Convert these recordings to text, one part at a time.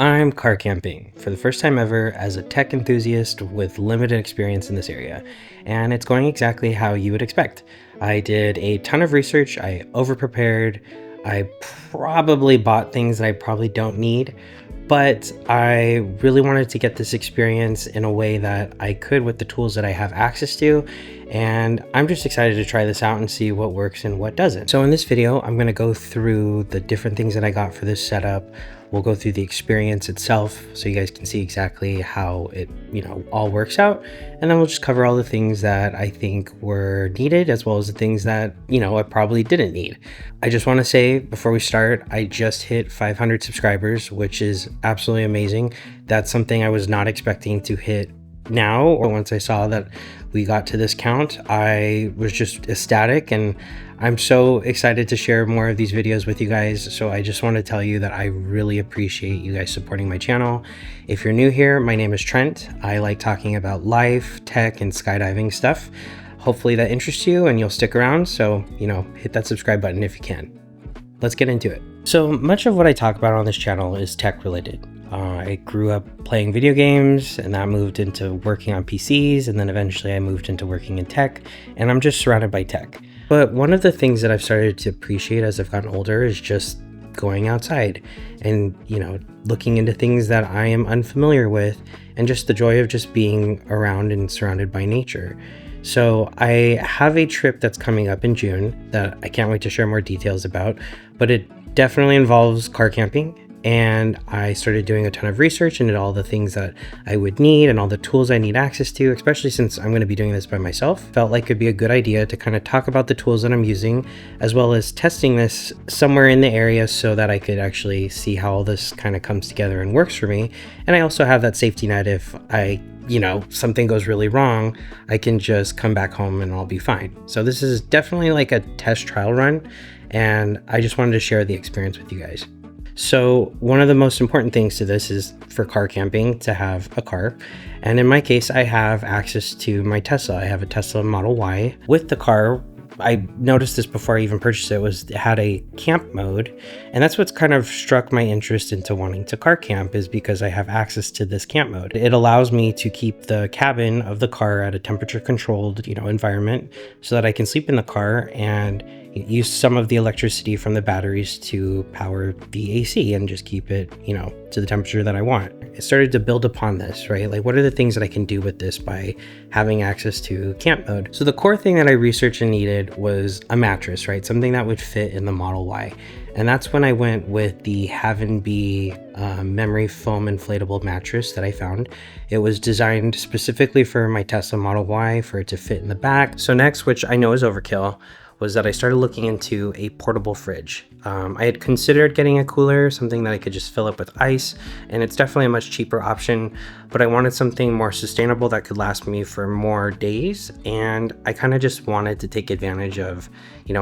I'm car camping for the first time ever as a tech enthusiast with limited experience in this area, and it's going exactly how you would expect. I did a ton of research, I over-prepared, I probably bought things that I probably don't need, but I really wanted to get this experience in a way that I could with the tools that I have access to, and I'm just excited to try this out and see what works and what doesn't. So in this video, I'm going to go through the different things that I got for this setup. We'll go through the experience itself so you guys can see exactly how it, all works out. And then we'll just cover all the things that I think were needed as well as the things that, I probably didn't need. I just want to say before we start, I just hit 500 subscribers, which is absolutely amazing. That's something I was not expecting to hit now, or once I saw that we got to this count, I was just ecstatic, and I'm so excited to share more of these videos with you guys. So I just want to tell you that I really appreciate you guys supporting my channel. If you're new here, my name is Trent. I like talking about life, tech, and skydiving stuff. Hopefully that interests you and you'll stick around. So, hit that subscribe button if you can. Let's get into it. So much of what I talk about on this channel is tech related. I grew up playing video games, and that moved into working on PCs, and then eventually I moved into working in tech, and I'm just surrounded by tech. But one of the things that I've started to appreciate as I've gotten older is just going outside and, looking into things that I am unfamiliar with, and just the joy of just being around and surrounded by nature. So I have a trip that's coming up in June that I can't wait to share more details about, but it definitely involves car camping. And I started doing a ton of research into all the things that I would need and all the tools I need access to, especially since I'm going to be doing this by myself. Felt like it'd be a good idea to kind of talk about the tools that I'm using, as well as testing this somewhere in the area so that I could actually see how all this kind of comes together and works for me. And I also have that safety net if something goes really wrong, I can just come back home and I'll be fine. So this is definitely like a test trial run, and I just wanted to share the experience with you guys. So one of the most important things to this is for car camping to have a car. And in my case, I have access to my Tesla. I have a Tesla Model Y. With the car, I noticed this before I even purchased it, it had a camp mode. And that's what's kind of struck my interest into wanting to car camp, is because I have access to this camp mode. It allows me to keep the cabin of the car at a temperature controlled, environment, so that I can sleep in the car and use some of the electricity from the batteries to power the AC and just keep it, to the temperature that I want. It started to build upon this, right? Like, what are the things that I can do with this by having access to camp mode? So the core thing that I researched and needed was a mattress, right? Something that would fit in the Model Y. And that's when I went with the Havnby memory foam inflatable mattress that I found. It was designed specifically for my Tesla Model Y for it to fit in the back. So next, which I know is overkill, was that I started looking into a portable fridge. I had considered getting a cooler, something that I could just fill up with ice, and it's definitely a much cheaper option, but I wanted something more sustainable that could last me for more days, and I kind of just wanted to take advantage of,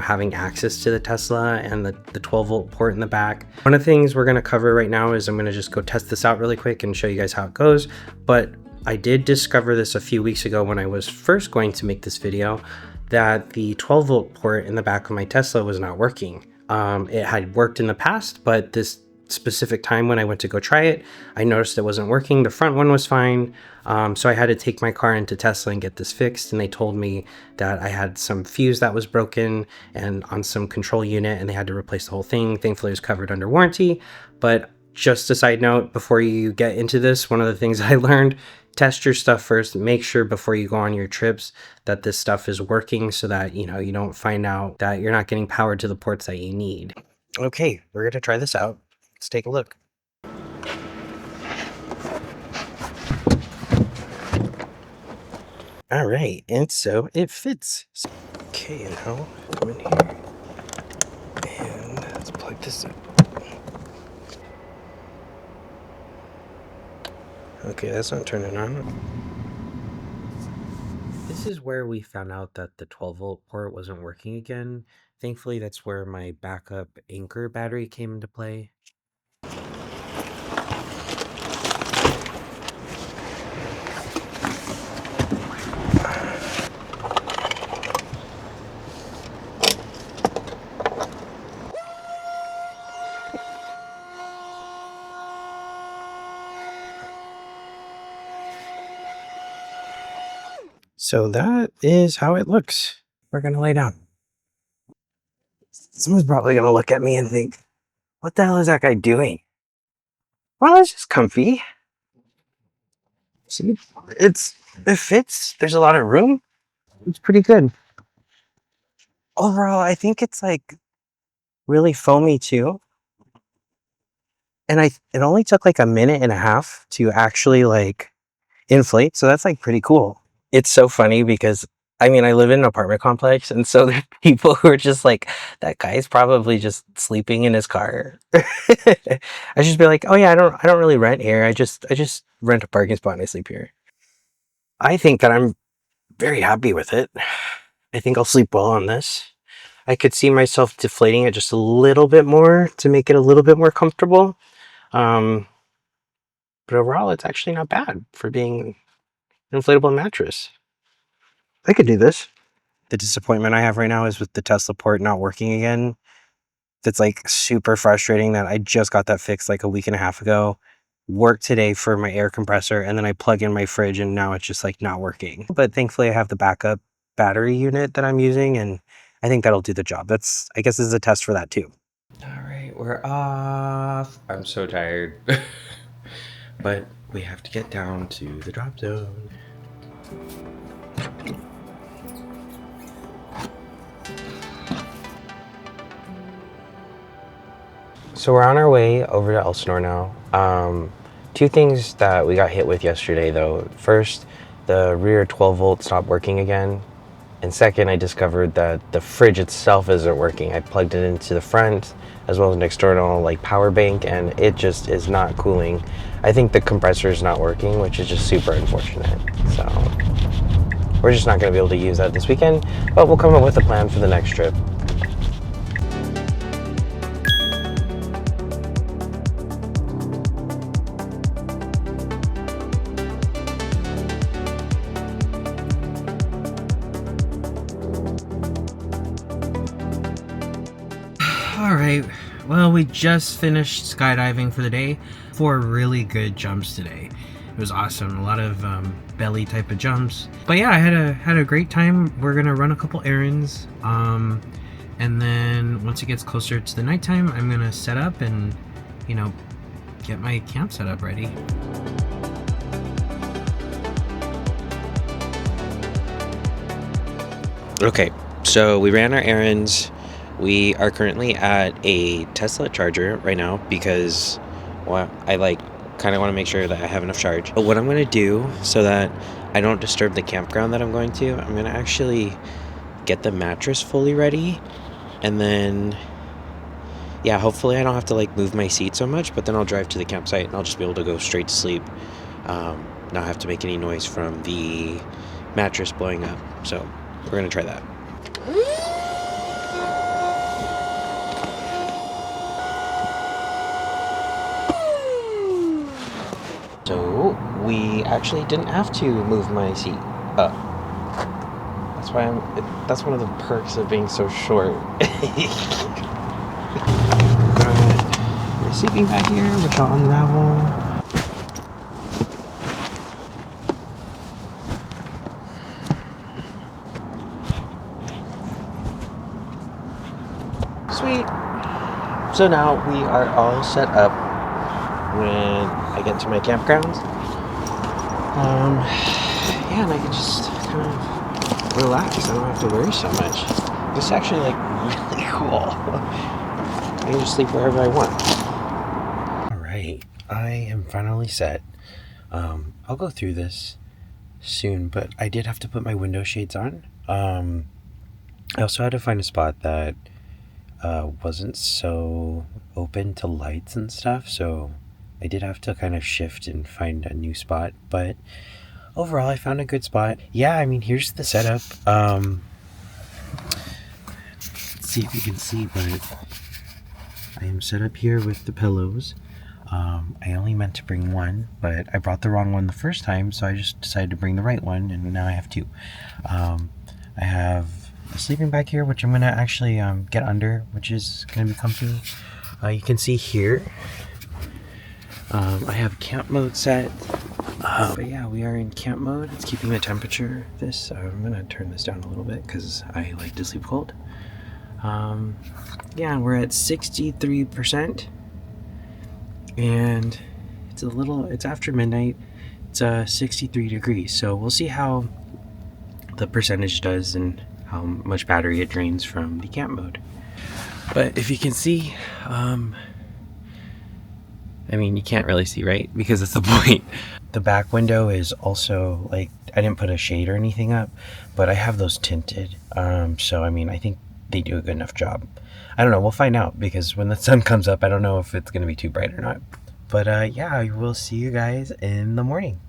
having access to the Tesla and the 12-volt port in the back. One of the things we're gonna cover right now is I'm gonna just go test this out really quick and show you guys how it goes, but I did discover this a few weeks ago when I was first going to make this video, that the 12-volt port in the back of my Tesla was not working. It had worked in the past, but this specific time when I went to go try it, I noticed it wasn't working. The front one was fine, so I had to take my car into Tesla and get this fixed, and they told me that I had some fuse that was broken and on some control unit, and they had to replace the whole thing. Thankfully, it was covered under warranty. But just a side note, before you get into this, one of the things I learned, test your stuff first. Make sure before you go on your trips that this stuff is working, so that you don't find out that you're not getting power to the ports that you need. Okay, we're gonna try this out. Let's take a look. All right, and so it fits. Okay, and now come in here and let's plug this in. Okay, that's not turning on. This is where we found out that the 12-volt port wasn't working again. Thankfully, that's where my backup Anchor battery came into play. So that is how it looks. We're gonna lay down. Someone's probably gonna look at me and think, what the hell is that guy doing? Well, it's just comfy. See, it fits. There's a lot of room. It's pretty good. Overall, I think it's like really foamy too. And it only took like a minute and a half to actually like inflate. So that's like pretty cool. It's so funny because I mean, I live in an apartment complex, and so there are people who are just like, that guy's probably just sleeping in his car. I just be like, oh yeah, I don't really rent here. I just rent a parking spot and I sleep here. I think that I'm very happy with it. I think I'll sleep well on this. I could see myself deflating it just a little bit more to make it a little bit more comfortable. Um, but overall, it's actually not bad for being an inflatable mattress. I could do this. The disappointment I have right now is with the Tesla port not working again. That's like super frustrating that I just got that fixed like a week and a half ago. Worked today for my air compressor, and then I plug in my fridge and now it's just like not working. But thankfully I have the backup battery unit that I'm using, and I think that'll do the job. I guess this is a test for that too. All right, we're off. I'm so tired. But we have to get down to the drop zone. So we're on our way over to Elsinore now. Two things that we got hit with yesterday though. First, the rear 12 volt stopped working again. And second, I discovered that the fridge itself isn't working. I plugged it into the front as well as an external like power bank, and it just is not cooling. I think the compressor is not working, which is just super unfortunate. So we're just not gonna be able to use that this weekend, but we'll come up with a plan for the next trip. Alright, well, we just finished skydiving for the day. 4 really good jumps today. It was awesome. A lot of belly type of jumps. But yeah, I had a great time. We're gonna run a couple errands. And then once it gets closer to the nighttime, I'm gonna set up and, you know, get my camp set up ready. Okay, so we ran our errands. We are currently at a Tesla charger right now because, well, I kind of want to make sure that I have enough charge. But what I'm going to do so that I don't disturb the campground that I'm going to, I'm going to actually get the mattress fully ready, and then, yeah, hopefully I don't have to like move my seat so much, but then I'll drive to the campsite and I'll just be able to go straight to sleep, not have to make any noise from the mattress blowing up. So we're going to try that. So we actually didn't have to move my seat up. That's why that's one of the perks of being so short. Got my sleeping bag here, which I'll unravel. Sweet. So now we are all set up when I get to my campground. Yeah, and I can just kind of relax. I don't have to worry so much. This is actually like really cool. I can just sleep wherever I want. All right, I am finally set. I'll go through this soon, but I did have to put my window shades on. I also had to find a spot that wasn't so open to lights and stuff, so I did have to kind of shift and find a new spot, but overall I found a good spot. Yeah, I mean, here's the setup. Let's see if you can see, but I am set up here with the pillows. I only meant to bring one, but I brought the wrong one the first time, so I just decided to bring the right one, and now I have two. I have a sleeping bag here, which I'm going to actually get under, which is going to be comfy. You can see here, I have camp mode set. But yeah, we are in camp mode. It's keeping the temperature. I'm gonna turn this down a little bit because I like to sleep cold. Yeah, we're at 63%, and it's after midnight. It's 63 degrees, so we'll see how the percentage does and how much battery it drains from the camp mode. But if you can see, I mean, you can't really see, right? Because that's the point. The back window is also, like, I didn't put a shade or anything up, but I have those tinted. So, I mean, I think they do a good enough job. I don't know. We'll find out, because when the sun comes up, I don't know if it's going to be too bright or not. But, yeah, I will see you guys in the morning.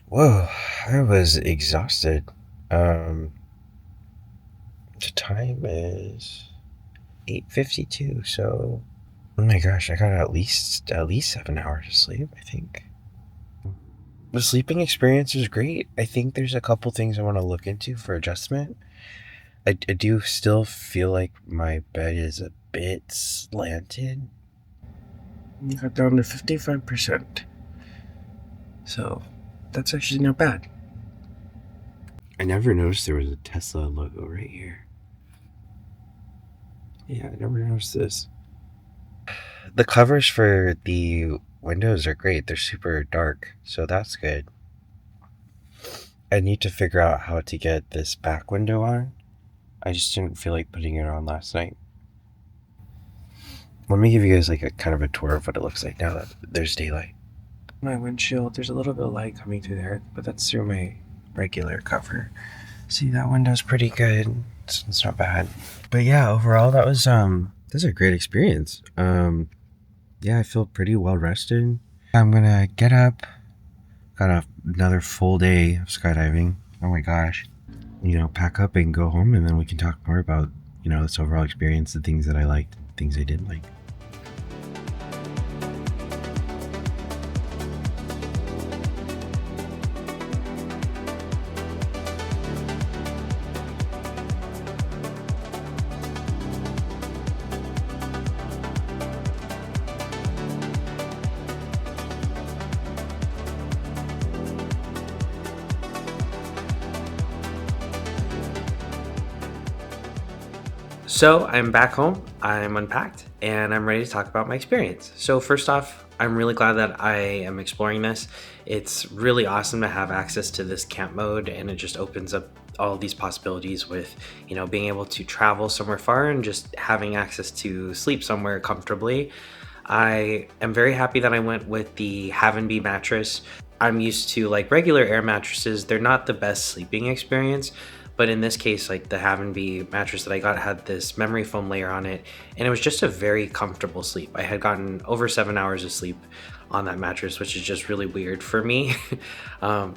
Whoa, I was exhausted. The time is 8:52, so oh my gosh, I got at least 7 hours of sleep, I think. The sleeping experience is great. I think there's a couple things I want to look into for adjustment. I do still feel like my bed is a bit slanted. I got down to 55%. So that's actually not bad. I never noticed there was a Tesla logo right here. Yeah, I never noticed this. The covers for the windows are great. They're super dark, so that's good. I need to figure out how to get this back window on. I just didn't feel like putting it on last night. Let me give you guys like a kind of a tour of what it looks like now that there's daylight. My windshield, there's a little bit of light coming through there, but that's through my regular cover. See, that window's pretty good. It's not bad. But yeah, overall that was a great experience. Yeah, I feel pretty well rested. I'm gonna get up. Got another full day of skydiving. Oh my gosh. Pack up and go home, and then we can talk more about, this overall experience, the things that I liked, things I didn't like. So I'm back home, I'm unpacked, and I'm ready to talk about my experience. So first off, I'm really glad that I am exploring this. It's really awesome to have access to this camp mode, and it just opens up all these possibilities with, being able to travel somewhere far and just having access to sleep somewhere comfortably. I am very happy that I went with the Havnby mattress. I'm used to like regular air mattresses. They're not the best sleeping experience, but in this case, like the Havnby mattress that I got had this memory foam layer on it, and it was just a very comfortable sleep. I had gotten over 7 hours of sleep on that mattress, which is just really weird for me.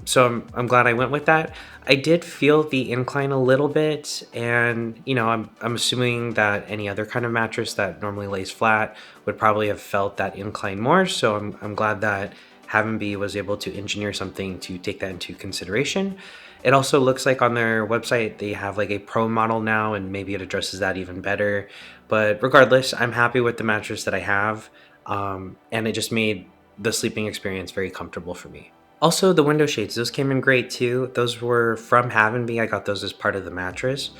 So I'm glad I went with that. I did feel the incline a little bit, and I'm assuming that any other kind of mattress that normally lays flat would probably have felt that incline more. So I'm glad that Havnby was able to engineer something to take that into consideration. It also looks like on their website they have like a pro model now, and maybe it addresses that even better. But regardless, I'm happy with the mattress that I have, and it just made the sleeping experience very comfortable for me. Also, the window shades, those came in great too. Those were from Havnby. I got those as part of the mattress.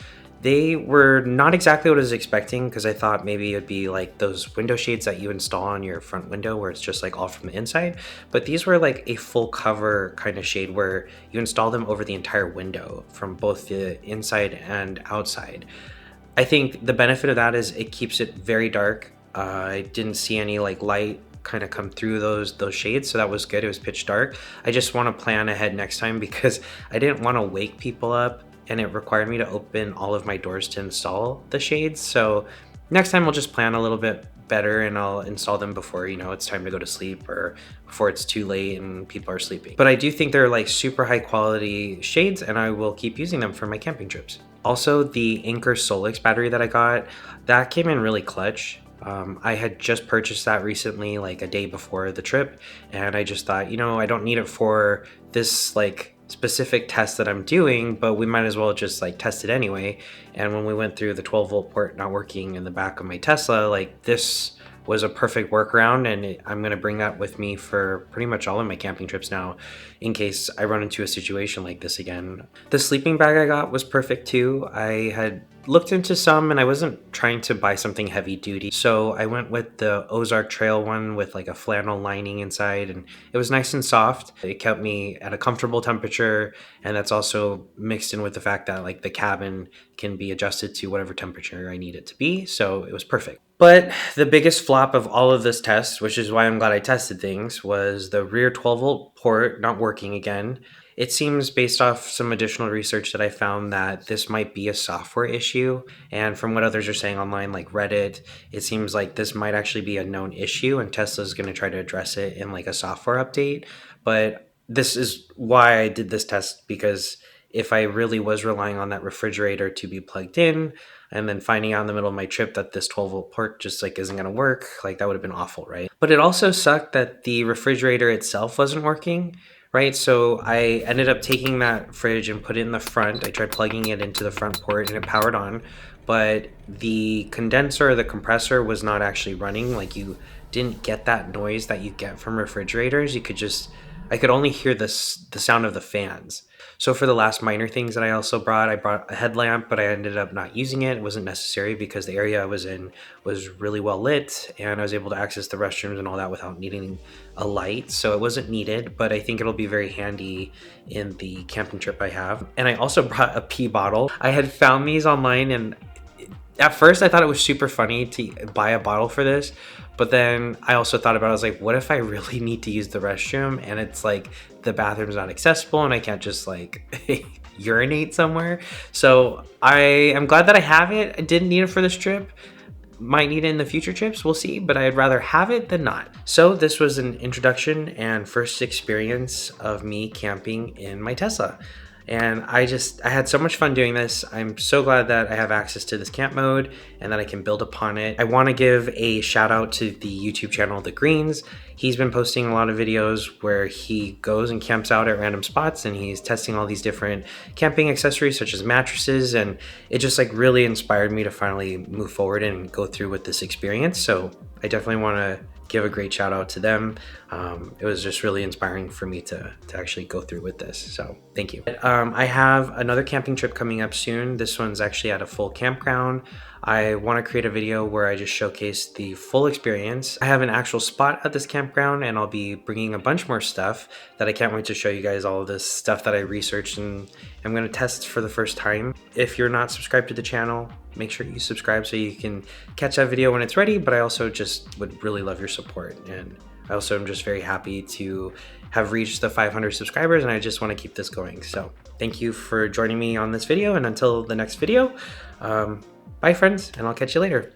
They were not exactly what I was expecting, because I thought maybe it'd be like those window shades that you install on your front window where it's just like all from the inside. But these were like a full cover kind of shade where you install them over the entire window from both the inside and outside. I think the benefit of that is it keeps it very dark. I didn't see any like light kind of come through those shades, so that was good. It was pitch dark. I just want to plan ahead next time, because I didn't want to wake people up, and it required me to open all of my doors to install the shades. So next time I'll just plan a little bit better, and I'll install them before it's time to go to sleep, or before it's too late and people are sleeping. But I do think they're like super high quality shades, and I will keep using them for my camping trips. Also, the Anchor Solix battery that I got, that came in really clutch. I had just purchased that recently, like a day before the trip, and I just thought, I don't need it for this like specific test that I'm doing, but we might as well just like test it anyway. And when we went through the 12-volt port not working in the back of my Tesla, like this was a perfect workaround, and I'm going to bring that with me for pretty much all of my camping trips now in case I run into a situation like this again. The sleeping bag I got was perfect too. I had looked into some and I wasn't trying to buy something heavy duty, so I went with the Ozark Trail one with like a flannel lining inside, and it was nice and soft. It kept me at a comfortable temperature, and that's also mixed in with the fact that like the cabin can be adjusted to whatever temperature I need it to be, so it was perfect. But the biggest flop of all of this test, which is why I'm glad I tested things, was the rear 12-volt port not working again. It seems, based off some additional research that I found, that this might be a software issue. And from what others are saying online, like Reddit, it seems like this might actually be a known issue and Tesla's going to try to address it in like a software update. But this is why I did this test, because if I really was relying on that refrigerator to be plugged in and then finding out in the middle of my trip that this 12-volt port just like isn't going to work, like that would have been awful, right? But it also sucked that the refrigerator itself wasn't working, right? So I ended up taking that fridge and put it in the front. I tried plugging it into the front port and it powered on, but the condenser or the compressor was not actually running. Like, you didn't get that noise that you get from refrigerators. I could only hear the sound of the fans. So for the last minor things that I brought a headlamp, but I ended up not using it. It wasn't necessary because the area I was in was really well lit and I was able to access the restrooms and all that without needing a light. So it wasn't needed, but I think it'll be very handy in the camping trip I have. And I also brought a pee bottle. I had found these online, and at first I thought it was super funny to buy a bottle for this, but then I also thought about it. I was like, what if I really need to use the restroom and it's like the bathroom's not accessible and I can't just like urinate somewhere? So I am glad that I have it. I didn't need it for this trip. Might need it in the future trips, we'll see, but I'd rather have it than not. So this was an introduction and first experience of me camping in my Tesla. And I had so much fun doing this. I'm so glad that I have access to this camp mode and that I can build upon it. I want to give a shout out to the YouTube channel, The Greens. He's been posting a lot of videos where he goes and camps out at random spots and he's testing all these different camping accessories such as mattresses. And it just like really inspired me to finally move forward and go through with this experience. So I definitely want to give a great shout out to them. It was just really inspiring for me to actually go through with this. So thank you. I have another camping trip coming up soon. This one's actually at a full campground. I want to create a video where I just showcase the full experience. I have an actual spot at this campground and I'll be bringing a bunch more stuff that I can't wait to show you guys, all of this stuff that I researched and I'm going to test for the first time. If you're not subscribed to the channel, make sure you subscribe so you can catch that video when it's ready, but I also just would really love your support. And I also am just very happy to have reached the 500 subscribers and I just want to keep this going. So thank you for joining me on this video, and until the next video, bye friends, and I'll catch you later.